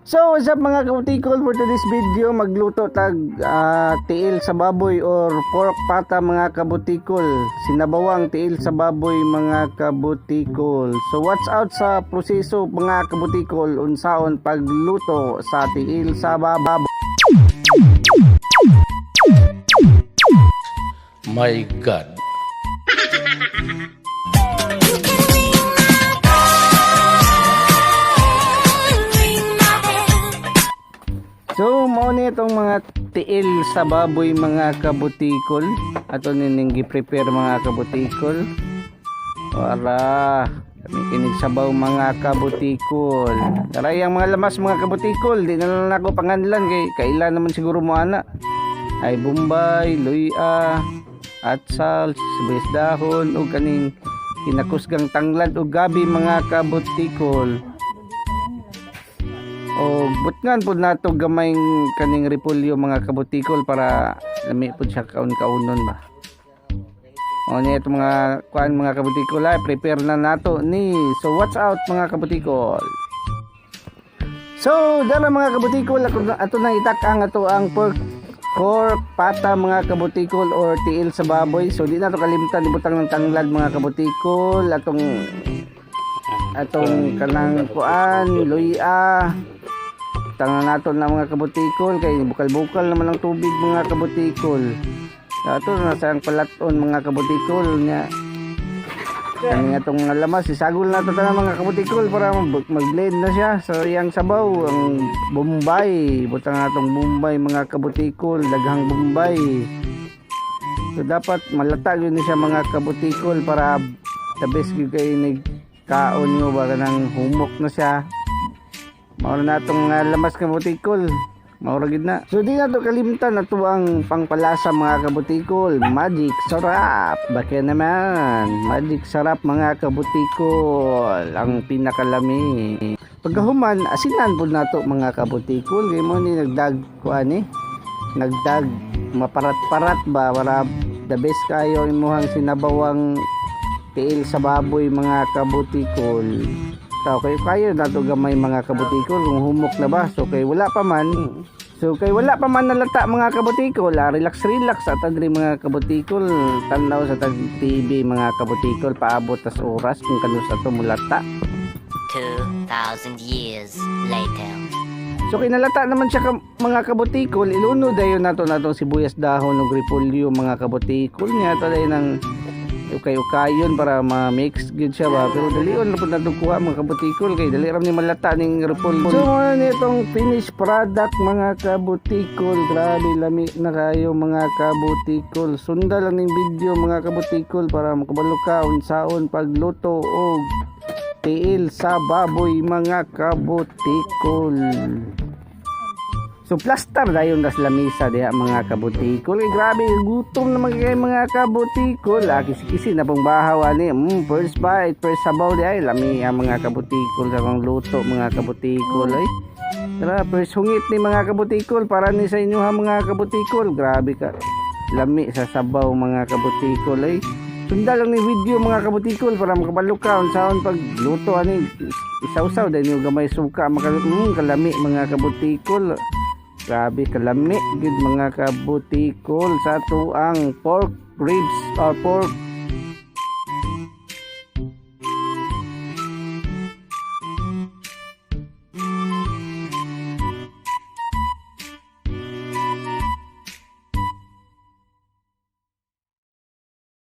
So what's up mga kabutikol, for today's video magluto tag tiil sa baboy or pork pata mga kabutikol. Sinabawang tiil sa baboy mga kabutikol. So watch out sa proseso mga kabutikol unsaon pagluto sa tiil sa baboy. My God. So mao ni itong mga tiil sa baboy mga kabutikol. Ato nining gi-prepare mga kabutikol para kami kinig sabaw mga kabutikol. Daray ang mga lamas mga kabutikol, di na lang ako panganlan kay kailan naman siguro mo ana. Ay Bombay, luya, atsal, sibuyas dahon ug kaning kinakusgang tanglad ug gabi mga kabutikol. O butngan po nato gamay kaning repolyo mga kabutikol para lami po siya kaun-kaunon ba. O niya itong mga kuan mga kabutikol ay prepare na nato ni. So watch out mga kabutikol. So dara mga kabutikol ato nang itak ang ato ang pork pata mga kabutikol or tiil sa baboy. So di nato kalimtan ibutang ng tanglad mga kabutikol, atong kanang kuan luya. Tangan nato na mga kabutikol kay bukal-bukal naman ang tubig mga kabutikol. Ato na sa ang palaton mga kabutikol nya. Kani atong lamas isagol nato tanang mga kabutikol para mag-blend na siya sa iyang sabaw ang Bombay. Butang natong Bombay mga kabutikol, daghang Bombay. So dapat malata gyud ni siya mga kabutikol para the best gyud kay nigkaon nyo ba nang humok na siya. Maura na itong lamas kabutikol. Maura gid na. So di na ito kalimtan na ito ang pangpalasa mga kabutikol. Magic sarap. Bakit naman? Magic sarap mga kabutikol. Ang pinakalami. Pagkahuman, asinan po na ito mga kabutikol. Kaya mo ni nagdag kuan nagdag maparat-parat ba para the best kayo imuhang sinabawang tiil sa baboy mga kabutikol. So kayo nato gamay mga kabutikol kung humok na ba. So kay wala pa man nalata mga kabutikol, relax at adri mga kabutikol, tanaw sa tag TV mga kabutikol paabot tas oras kung kanus ato mulata. 2,000 years later. So kinalata naman siya mga kabutikol, iluno dayon nato natong sibuyas dahon ug repolyo mga kabutikol niya taday ng ukay-ukayon para ma-mix gud siya ba, pero dalion na pud nato kuha mga kabutikol kay dali ram ni malata ning repolyo. So mo nitong finished product mga kabutikol, grabe lami na kayo mga kabutikol. Sunda lang ning video mga kabutikol para makabalo ka unsaon pagluto og tiil sa baboy mga kabutikol. So plaster dayon das lamisa diha mga kabutikol. Grabe gutom naman kay mga kabutikol. Kisi-kisi na pong bahaw ani. First bite, first sabaw di ay lami ang mga kabutikol sa kong luto mga kabutikol ay. Tara, first hungit ni mga kabutikol para ni sa inyo ha mga kabutikol. Grabe ka. Lami sa sabaw mga kabutikol ay. Sunda lang ni video mga kabutikol para makabalo ka unsaon pagluto ani. Isaw-saw dahil yung gamay suka kalami mga kabutikol. Grabe kalami gid mga kabutikol sa tuang pork ribs or pork